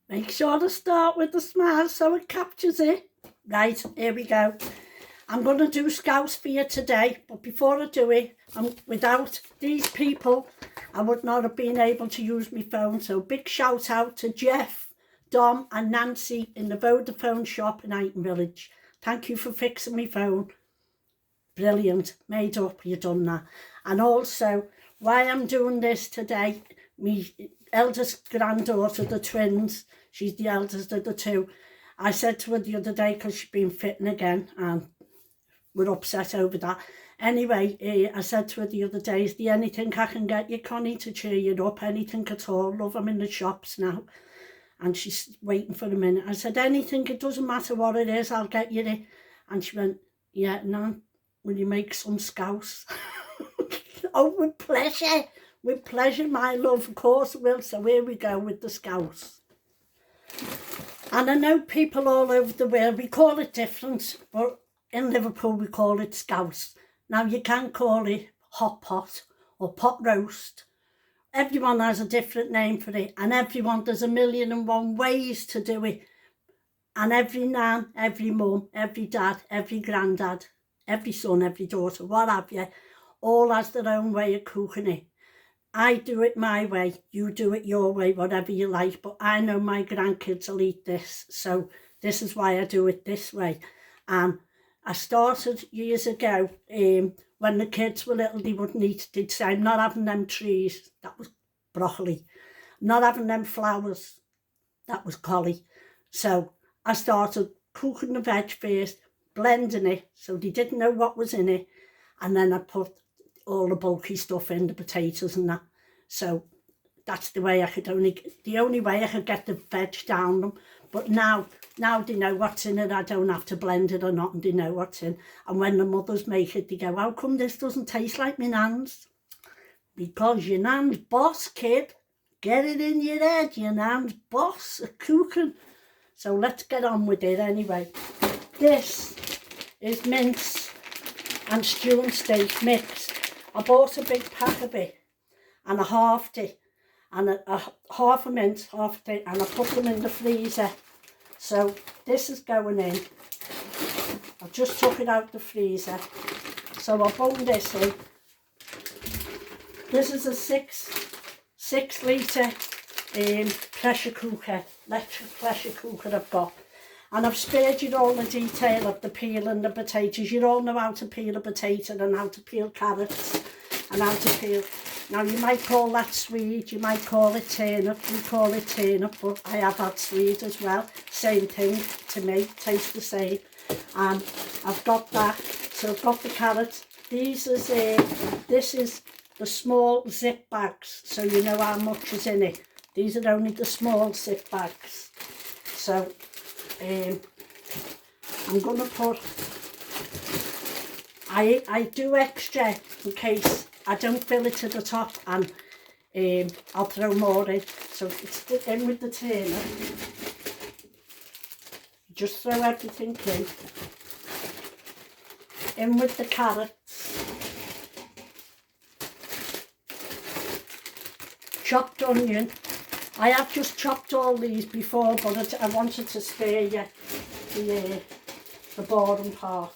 Make sure to start with the smile so it captures it. Right, here we go. I'm going to do scouse for you today, but before I do it, without these people, I would not have been able to use my phone. So big shout out to Jeff, Dom and Nancy in the Vodafone shop in Eighton Village. Thank you for fixing my phone. Brilliant, made up, you done that. And also, why I'm doing this today, my eldest granddaughter, the twins, she's the eldest of the two. I said to her the other day, because she's been fitting again, and we're upset over that. Anyway, I said to her the other day, is there anything I can get you, Connie, to cheer you up? Anything at all? Love, I'm in the shops now. And she's waiting for a minute. I said, anything, it doesn't matter what it is, I'll get you it. And she went, yeah, Nan, will you make some scouse? Oh, with pleasure, my love, of course I will. So here we go with the scouse. And I know people all over the world, we call it different, but in Liverpool we call it scouse. Now you can call it hot pot or pot roast. Everyone has a different name for it, and there's a million and one ways to do it. And every nan, every mum, every dad, every granddad, every son, every daughter, what have you, all has their own way of cooking it. I do it my way, you do it your way, whatever you like, but I know my grandkids will eat this, so this is why I do it this way. I started years ago, when the kids were little, they wouldn't eat, they'd say, I'm not having them trees, that was broccoli. I'm not having them flowers, that was collie. So I started cooking the veg first, blending it, so they didn't know what was in it, and then I put all the bulky stuff in, the potatoes and that. So that's the way the only way I could get the veg down them. But now they know what's in it. I don't have to blend it or not, and they know what's in. And when the mothers make it, they go, how come this doesn't taste like my nan's? Because your nan's boss, kid. Get it in your head, your nan's boss at cooking. So let's get on with it anyway. This is mince and stew and steak mixed. I bought a big pack of it and I halved it, and a half a mince, half a day, and I put them in the freezer. So this is going in. I just took it out the freezer. So I bung this in. This is a six litre pressure cooker, electric pressure cooker I've got. And I've spared you all the detail of the peeling the potatoes. You all know how to peel a potato and how to peel carrots and how to peel. Now you might call that swede, you might call it turnip, we call it turnip, but I have had swede as well. Same thing to me, tastes the same. And I've got that, so I've got the carrots. This is the small zip bags, so you know how much is in it. These are only the small zip bags. So I'm going to put, I do extra in case I don't fill it to the top, and I'll throw more in. So it's in with the turnip. Just throw everything in with the carrots, chopped onion. I have just chopped all these before, but I wanted to spare you the boring part.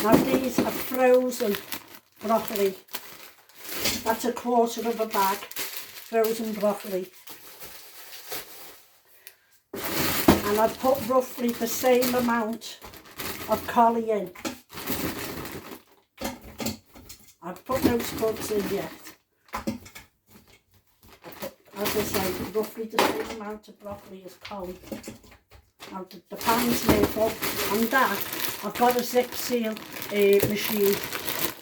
Now these are frozen broccoli. That's a quarter of a bag, frozen broccoli. And I put roughly the same amount of collie in. I've put no spuds in yet. As I say, roughly the same amount of broccoli as collie. Now the pan's made up, and that, I've got a zip seal machine.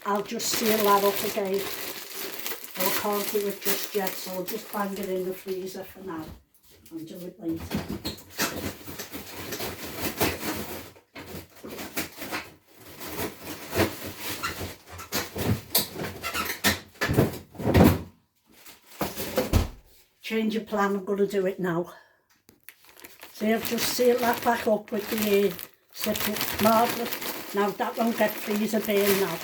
I'll just seal that up again. I can't do it just yet, so I'll just bang it in the freezer for now and do it later. Change of plan, I'm going to do it now. See, I've just sealed that back up with the zip marvelous. Now that won't get freezer burn now.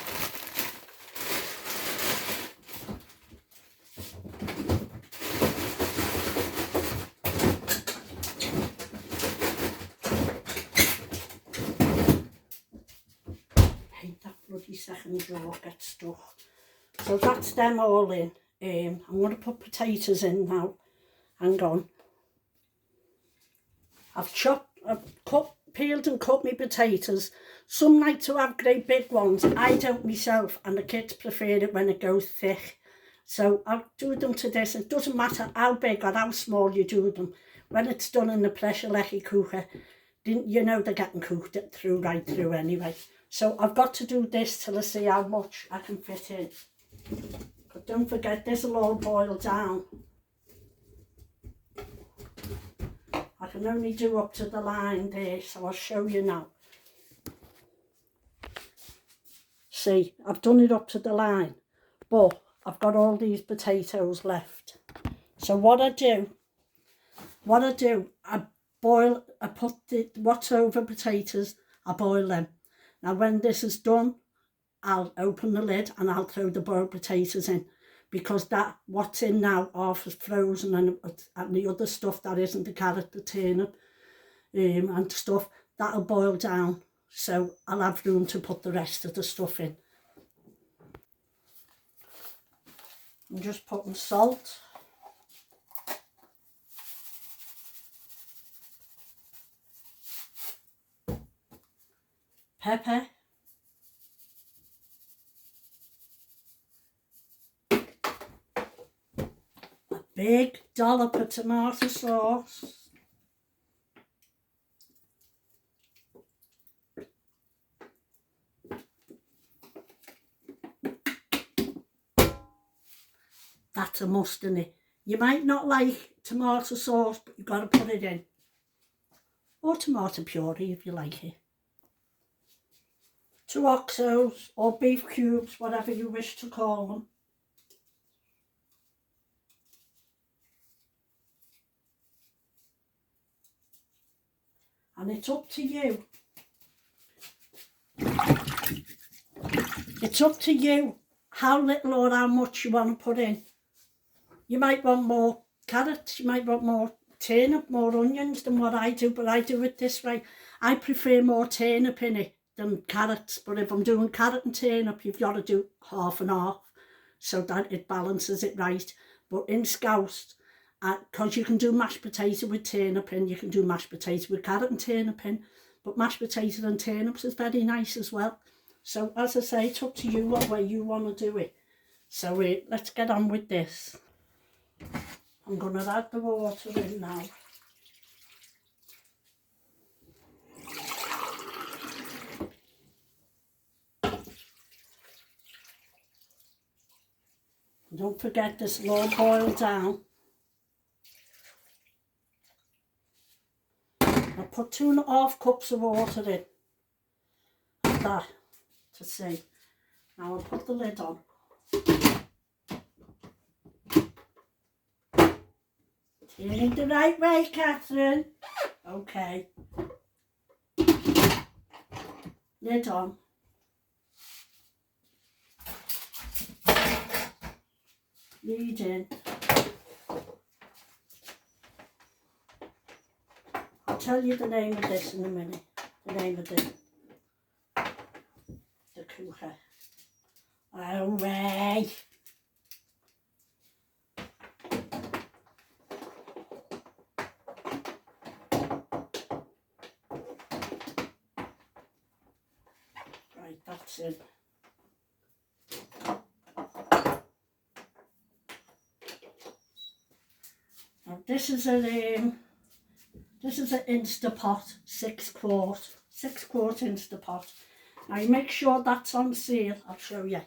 the second drawer gets stuck. So that's them all in. I'm going to put potatoes in now. Hang on. I've peeled and cut my potatoes. Some like to have great big ones. I don't myself, and the kids prefer it when it goes thick. So I'll do them to this. It doesn't matter how big or how small you do them. When it's done in the pressure cooker, you know they're getting cooked right through anyway. So I've got to do this till I see how much I can fit in. But don't forget, this will all boil down. I can only do up to the line there, so I'll show you now. See, I've done it up to the line, but I've got all these potatoes left. So what I do, I put what's over potatoes, I boil them. Now when this is done, I'll open the lid and I'll throw the boiled potatoes in, because what's in now half is frozen, and the other stuff that isn't, the carrot, the turnip and stuff, that'll boil down. So I'll have room to put the rest of the stuff in. I'm just putting salt. Pepper. A big dollop of tomato sauce. That's a must, in it. You might not like tomato sauce, but you've got to put it in. Or tomato puree if you like it. 2 oxos or beef cubes, whatever you wish to call them. And it's up to you. It's up to you how little or how much you want to put in. You might want more carrots, you might want more turnip, more onions than what I do, but I do it this way. I prefer more turnip in it than carrots, but if I'm doing carrot and turnip, you've got to do half and half so that it balances it right. But in scouse, because you can do mashed potato with turnip in, you can do mashed potato with carrot and turnip in, but mashed potato and turnips is very nice as well. So as I say, it's up to you what way you want to do it. So let's get on with this. I'm going to add the water in now. Don't forget, this will all boil down. I put 2.5 cups of water in. Like that, to see. Now I'll put the lid on. Turning the right way, Catherine. Okay. Lid on. Lead in. I'll tell you the name of this in a minute. The name of the cooker. Away. Right, that's it. Now this is an Instapot, 6 quart Instapot. Now you make sure that's on seal. I'll show you.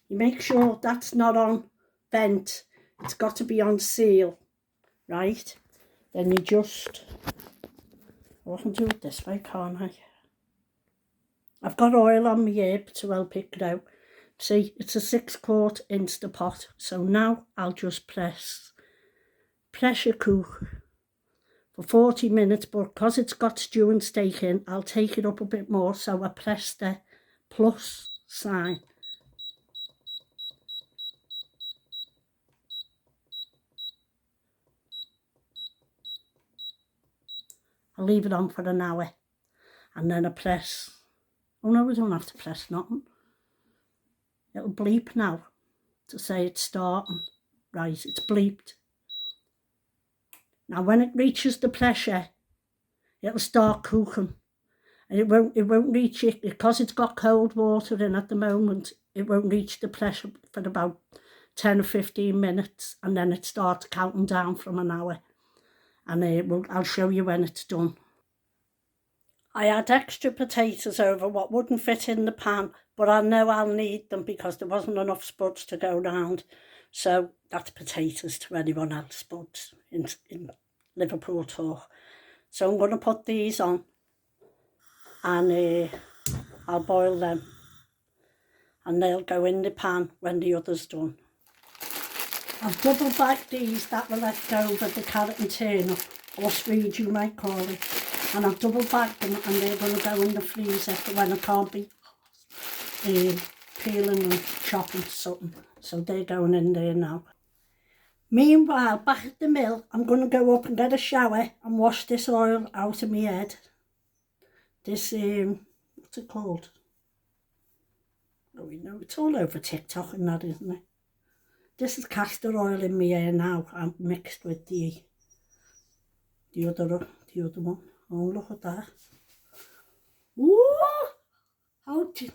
You make sure that's not on vent. It's got to be on seal, right? Then you just, I can do it this way, can't I? I've got oil on my herb to help it go. See, it's a 6 quart Instapot. So now I'll just pressure cook for 40 minutes, but because it's got stew and steak in, I'll take it up a bit more, so I press the plus sign. I'll leave it on for an hour, and then I press. Oh no, we don't have to press nothing. It'll bleep now to say it's starting. Right, it's bleeped. Now when it reaches the pressure, it'll start cooking. And it won't reach it, because it's got cold water in at the moment, it won't reach the pressure for about 10 or 15 minutes, and then it starts counting down from an hour. And I'll show you when it's done. I had extra potatoes over what wouldn't fit in the pan, but I know I'll need them because there wasn't enough spuds to go round. So that's potatoes to anyone else, spuds in Liverpool talk. So I'm going to put these on, and I'll boil them, and they'll go in the pan when the other's done. I've double bagged these that were left over, the carrot and turnip, or swede you might call it, and I've double bagged them, and they're going to go in the freezer for when I can't be peeling and chopping something. So they're going in there now. Meanwhile, back at the mill, I'm going to go up and get a shower and wash this oil out of my head. This, what's it called? Oh, you know, it's all over TikTok and that, isn't it? This is castor oil in my hair now. I'm mixed with the other one. Oh, look at that. Ooh! How do...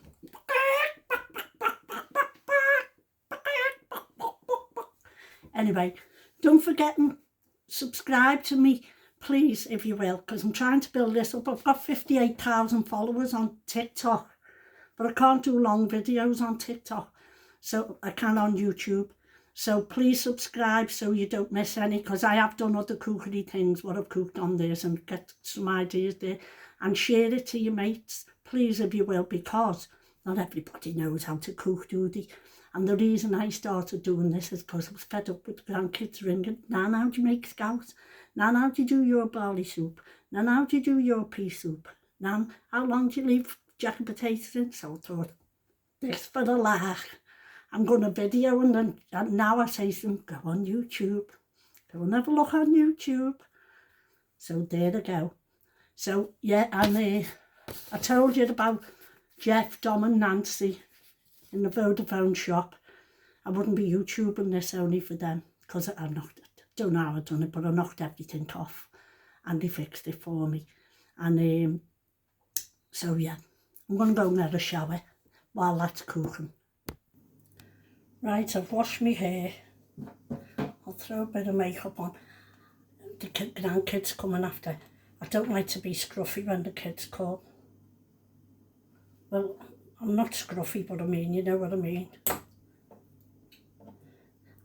Anyway, don't forget and subscribe to me, please, if you will, because I'm trying to build this up. I've got 58,000 followers on TikTok, but I can't do long videos on TikTok, so I can on YouTube. So please subscribe so you don't miss any, because I have done other cookery things, what I've cooked on this, and get some ideas there. And share it to your mates, please, if you will, because not everybody knows how to cook, do they? And the reason I started doing this is because I was fed up with grandkids ringing, Nan, how do you make scouse? Nan, how do you do your barley soup? Nan, how do you do your pea soup? Nan, how long do you leave jacket potatoes in? So I thought, this for a laugh. I'm going to video, and now I say to them, go on YouTube. Go and have a look on YouTube. So there I go. So yeah, and I told you about Jeff, Dom and Nancy in the Vodafone shop. I wouldn't be YouTubing this only for them, because I knocked it. Don't know how I've done it, but I knocked everything off and they fixed it for me. And so yeah, I'm going to go and have a shower while that's cooking. Right, I've washed my hair. I'll throw a bit of makeup on. The grandkids coming after. I don't like to be scruffy when the kids come. Well, I'm not scruffy, but I mean, you know what I mean.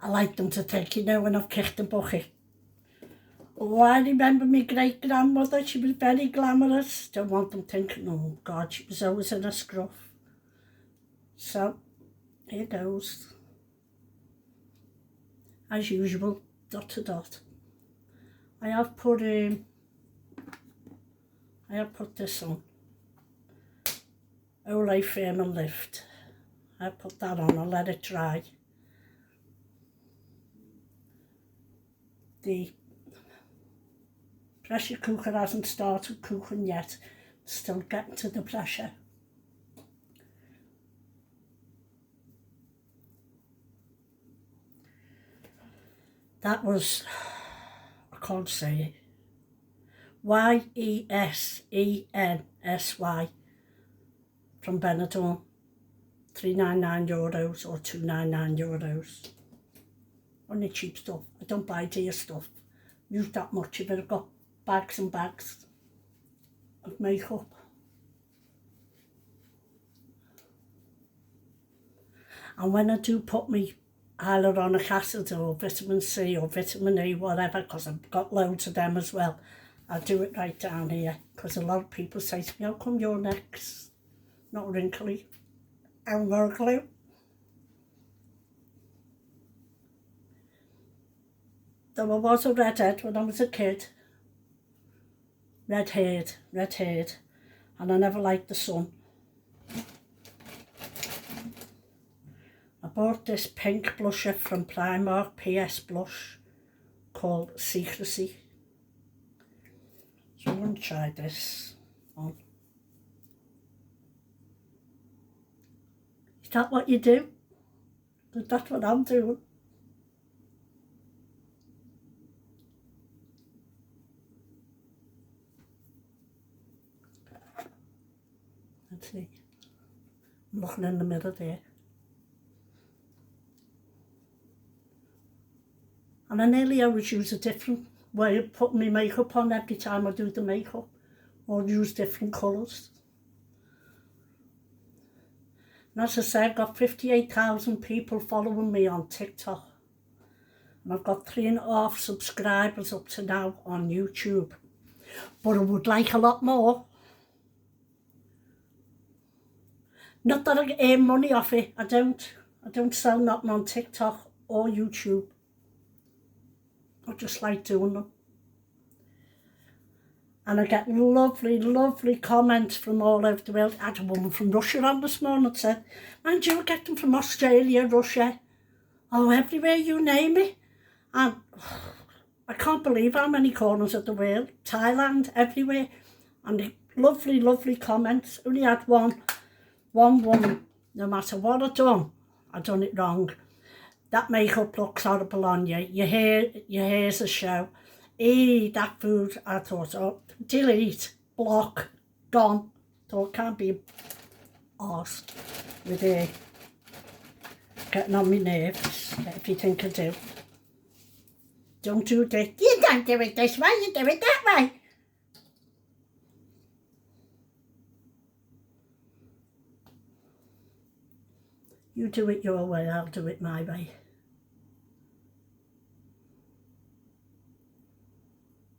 I like them to think, you know, when I've kicked the bucket. Oh, I remember my great-grandmother, she was very glamorous. Don't want them thinking, oh God, she was always in a scruff. So, here goes. As usual, dot to dot. I have put this on. Olay Firm and Lift. I put that on, I'll let it dry. The pressure cooker hasn't started cooking yet. It's still getting to the pressure. That was, I can't say it, YESENSY from Benetton, €399 or €299. Only cheap stuff. I don't buy dear stuff. Use that much of it. I've got bags and bags of makeup. And when I do put me hyaluronic acid or vitamin C or vitamin E, whatever, because I've got loads of them as well, I do it right down here, because a lot of people say to me, how come your neck's not wrinkly? I haven't got a clue. Though I was a redhead when I was a kid, red-haired, and I never liked the sun. I bought this pink blusher from Primark, PS Blush, called Secrecy. So I'm going to try this on. Is that what you do? Because that's what I'm doing. Let's see. I'm looking in the mirror there. And I nearly always use a different way of putting my makeup on every time I do the makeup, or use different colours. And as I say, I've got 58,000 people following me on TikTok. And I've got 3.5 subscribers up to now on YouTube. But I would like a lot more. Not that I earn money off it, I don't sell nothing on TikTok or YouTube. I just like doing them. And I get lovely, lovely comments from all over the world. I had a woman from Russia on this morning that said, mind you, I get them from Australia, Russia, oh, everywhere you name it. And I can't believe how many corners of the world, Thailand, everywhere. And the lovely, lovely comments. Only had one woman, no matter what I done it wrong. That makeup looks horrible on you. Your hair's a show. That food, I thought, oh, delete, block, gone. Thought, can't be arse with getting on my nerves, if you think I do. Don't do this. You don't do it this way, you do it that way. You do it your way, I'll do it my way.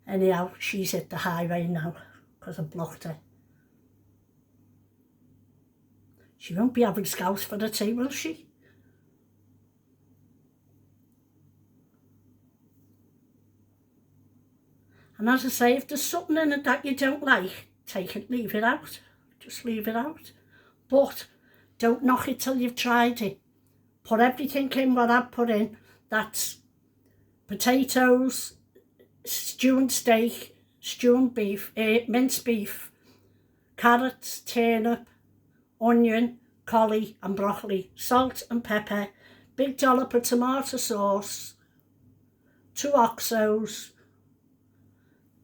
Anyhow, she's at the highway now because I blocked her. She won't be having scouse for the tea, will she? And as I say, if there's something in it that you don't like, take it, leave it out. Just leave it out. But don't knock it till you've tried it. Put everything in what I've put in. That's potatoes, stew and steak, stew and beef, minced beef, carrots, turnip, onion, collie and broccoli, salt and pepper, big dollop of tomato sauce, 2 oxos,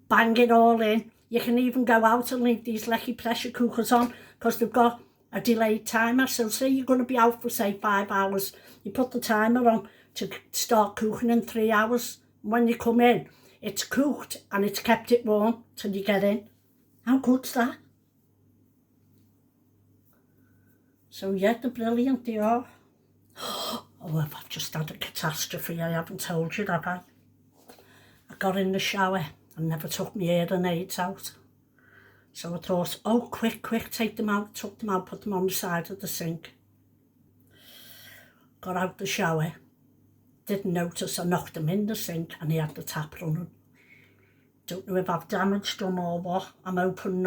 bang it all in. You can even go out and leave these lecky pressure cookers on because they've got a delayed timer. So say you're going to be out for say 5 hours, you put the timer on to start cooking in 3 hours. When you come in, it's cooked and it's kept it warm till you get in. How good's that? So yeah, they're brilliant, they are. Oh, I've just had a catastrophe, I haven't told you, have I? I got in the shower and never took my hearing aids out. So I thought, oh, quick, take them out, took them out, put them on the side of the sink. Got out the shower, didn't notice I knocked them in the sink and he had the tap running. Don't know if I've damaged them or what. I'm hoping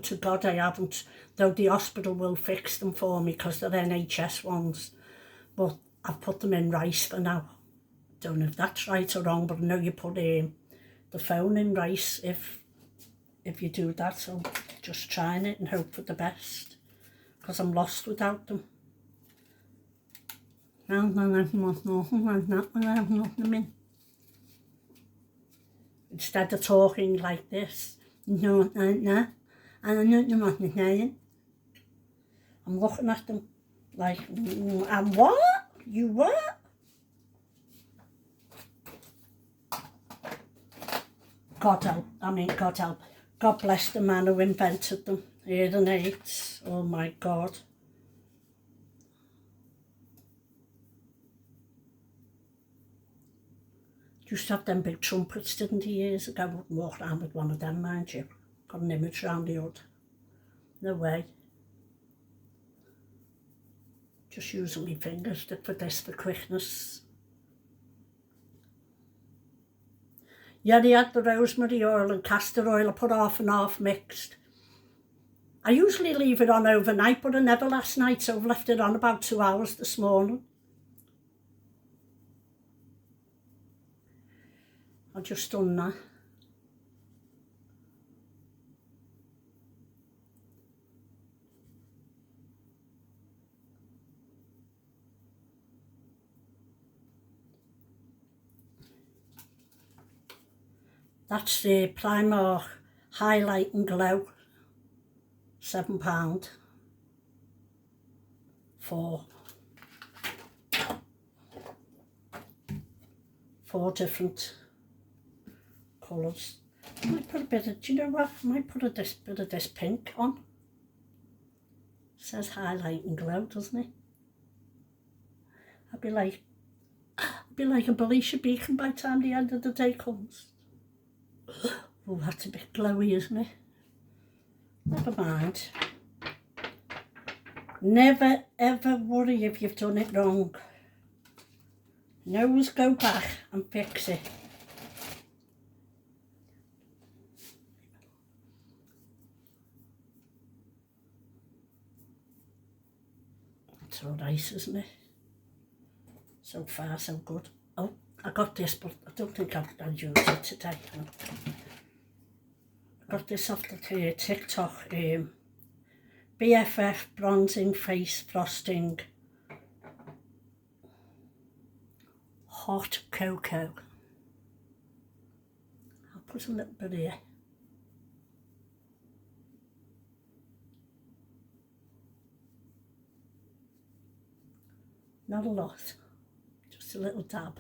to God I haven't, though the hospital will fix them for me because they're NHS ones. But I've put them in rice for now. Don't know if that's right or wrong, but I know you put the phone in rice if you do that. So just trying it and hope for the best because I'm lost without them. Instead of talking like this, no, I'm looking at them like, and what? You what? God help. God bless the man who invented them. Hearing aids. Oh my God. Used to have them big trumpets, didn't he, years ago? I wouldn't walk around with one of them, mind you. Got an image round the hood. No way. Just using my fingers for this, for quickness. Yeah, he had the rosemary oil and castor oil. I put half and half mixed. I usually leave it on overnight, but I never last night, so I've left it on about 2 hours this morning. I've just done that. That's the Primark Highlight and Glow, £7 for 4 different colours. I might put a bit of, do you know what? I might put bit of this pink on. It says Highlight and Glow, doesn't it? I'd be like a Belisha Beacon by the time the end of the day comes. Oh, that's a bit glowy, isn't it? Never mind. Never ever worry if you've done it wrong. You always go back and fix it. It's alright, isn't it? So far, so good. Oh, I got this, but I don't think I'll use it today. No. I got this off the TikTok. BFF Bronzing Face Frosting Hot Cocoa. I'll put a little bit here. Not a lot, just a little dab.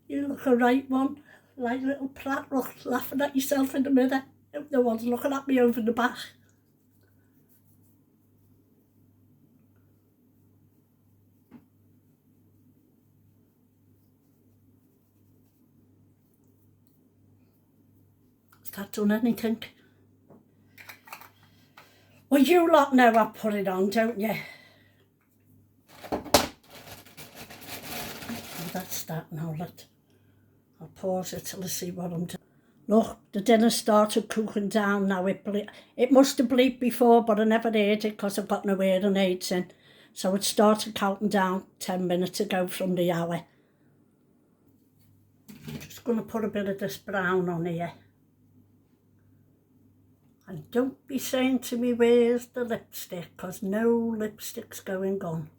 You look a right one, like a little prat laughing at yourself in the mirror. No one's looking at me over the back. Has that done anything? Well, you lot know I put it on, don't you? Oh, that's that now, I'll pause it till I see what I'm doing. Look, the dinner started cooking down now. It must have bleeped before, but I never heard it because I've got no hearing aids in. So it started counting down 10 minutes ago from the hour. I'm just going to put a bit of this brown on here. And don't be saying to me, where's the lipstick? Because no lipstick's going on.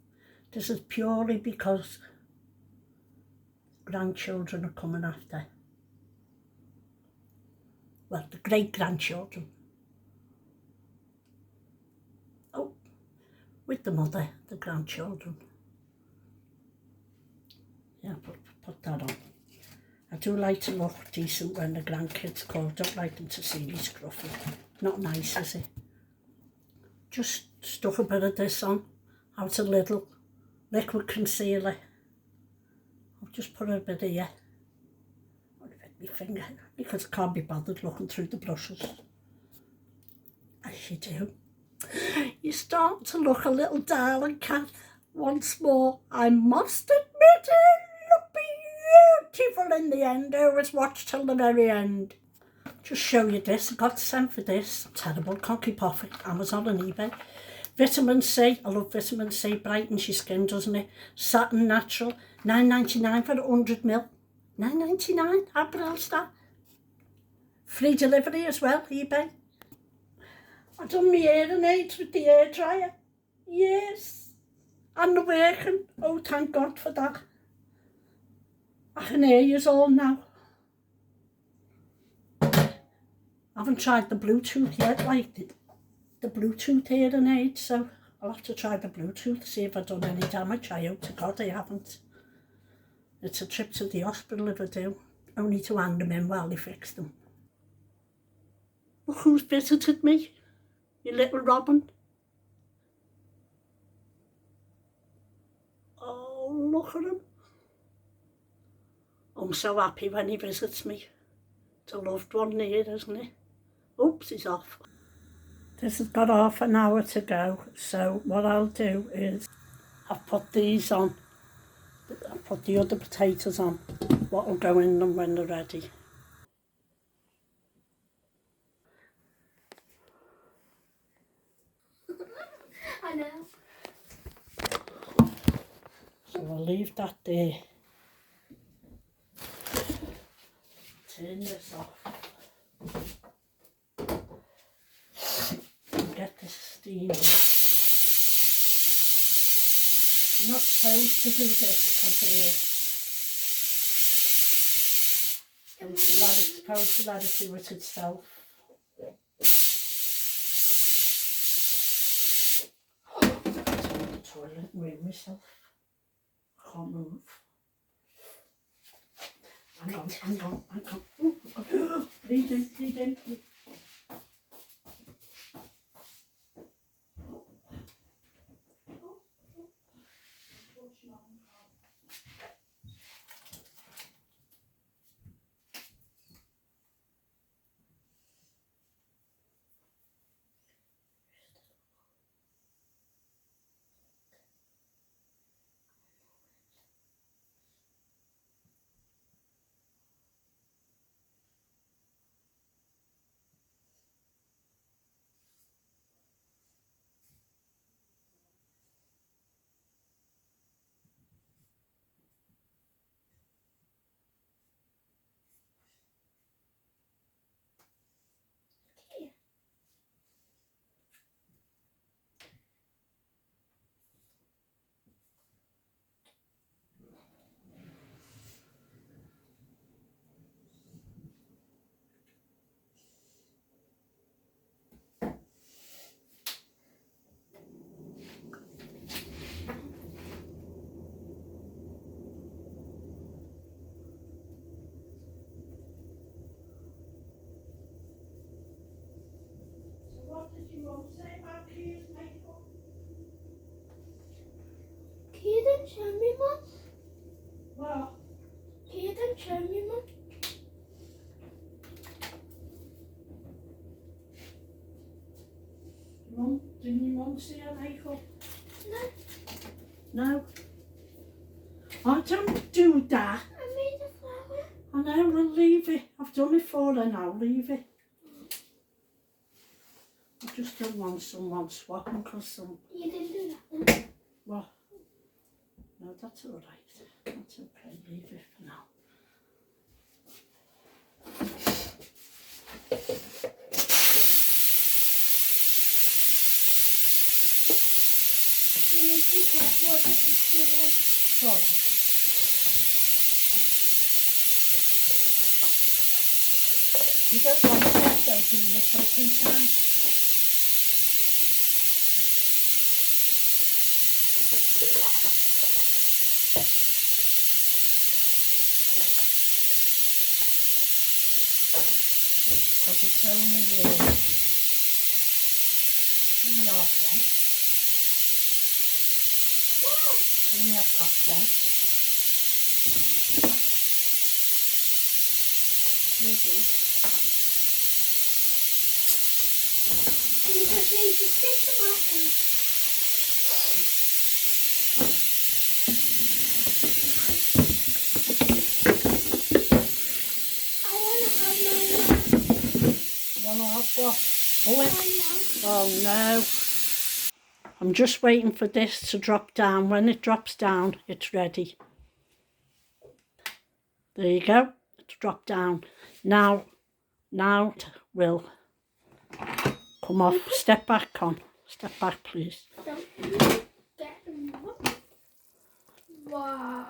This is purely because grandchildren are coming after. Well, the great-grandchildren. Oh, with the mother, the grandchildren. Yeah, put that on. I do like to look decent when the grandkids come. I don't like them to see me scruffy. Not nice, is it? Just stuck a bit of this on, out a little liquid concealer. I'll just put a bit here. I'll fit my finger because I can't be bothered looking through the brushes. As you do. You start to look a little darling cat. Once more, I must admit it. Beautiful in the end. I always watch till the very end. Just show you this. I got sent for this. Terrible. Can't keep off it. Amazon and eBay. Vitamin C. I love vitamin C. Brightens your skin, doesn't it? Satin Natural. £9.99 for 100ml. £9.99. How pronounced that? Free delivery as well. eBay. I've done my hearing aids with the hairdryer. Yes. And they're working. Oh, thank God for that. I can hear you all now. I haven't tried the Bluetooth yet, like the Bluetooth hearing aid, so I'll have to try the Bluetooth, see if I've done any damage. I hope to God I haven't. It's a trip to the hospital if I do, only to hand them in while they fix them. Look who's visited me, your little Robin. Oh, look at him. I'm so happy when he visits me. It's a loved one here, isn't it? Oops, he's off. This has got half an hour to go, so what I'll do is I've put these on. I'll put the other potatoes on. What will go in them when they're ready. I know. So I'll leave that there. Turn this off. And get this steam. You're not supposed to do this because it is. It's supposed to let it do it itself. I'm going to the toilet and ruin myself. I can't move. Hang on. Breathe in. What did you want to say about Kia's makeup? Kia didn't show me, Mum. Well, Kia didn't show me, Mum. didn't your mum see her makeup? No. No? I don't do that. I made a flower. I know, we'll leave it. I've done it for her now, leave it. I just don't want someone swapping because some... You didn't do that then? Well, no, that's all right. That's okay, leave it for now. You need to be careful of the picture there. It's all right. You don't want to get though, do you, till tea time? Because it's only half one. Only half past one. There you go. You just need to stick them out now. I want to have mine now. One half what? Oh, Mine now. oh no. I'm just waiting for this to drop down. When it drops down, it's ready. There you go. It's dropped down. Now it will come off. Step back, Con. Step back, please. Don't get them up. Wow.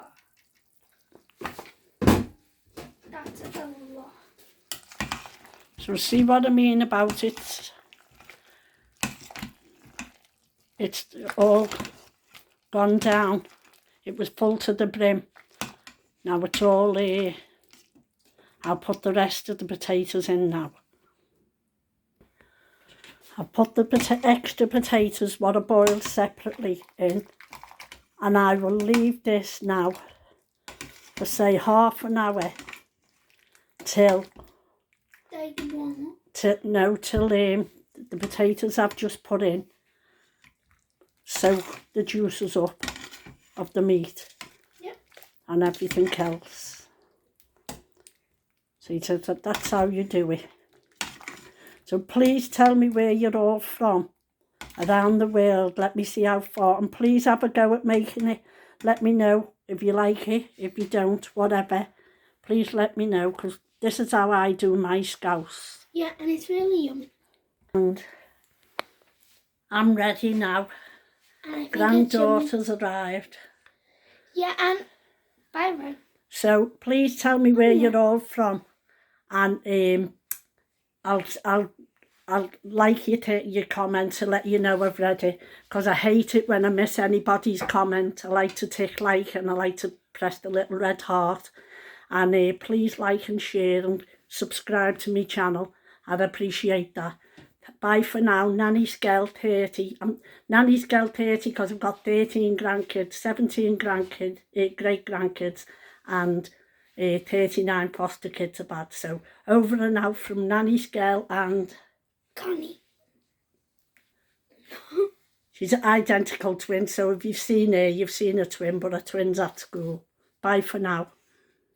That's a lot. So see what I mean about it? It's all gone down. It was full to the brim. Now it's all there. I'll put the rest of the potatoes in now. I'll put the extra potatoes, what I boiled separately, in. And I will leave this now for say half an hour till They warm up. till the potatoes I've just put in soak the juices up of the meat. Yep. And everything else. See, so that's how you do it. So please tell me where you're all from around the world. Let me see how far. And please have a go at making it. Let me know if you like it, if you don't, whatever. Please let me know, because this is how I do my scouse. Yeah, and it's really yummy. And I'm ready now. And I think granddaughter's arrived. Yeah, and Byron. So please tell me where you're all from, and I'll like your comment to let you know I've read it, because I hate it when I miss anybody's comment. I like to tick like, and I like to press the little red heart. And please like and share and subscribe to my channel. I'd appreciate that. Bye for now. Nanny's girl 30. Nanny's girl 30 because I've got 13 grandkids, 17 grandkids, 8 great grandkids, and 39 foster kids about. So over and out from Nanny's girl and Connie. She's an identical twin, so if you've seen her, you've seen a twin, but her twin's at school. Bye for now.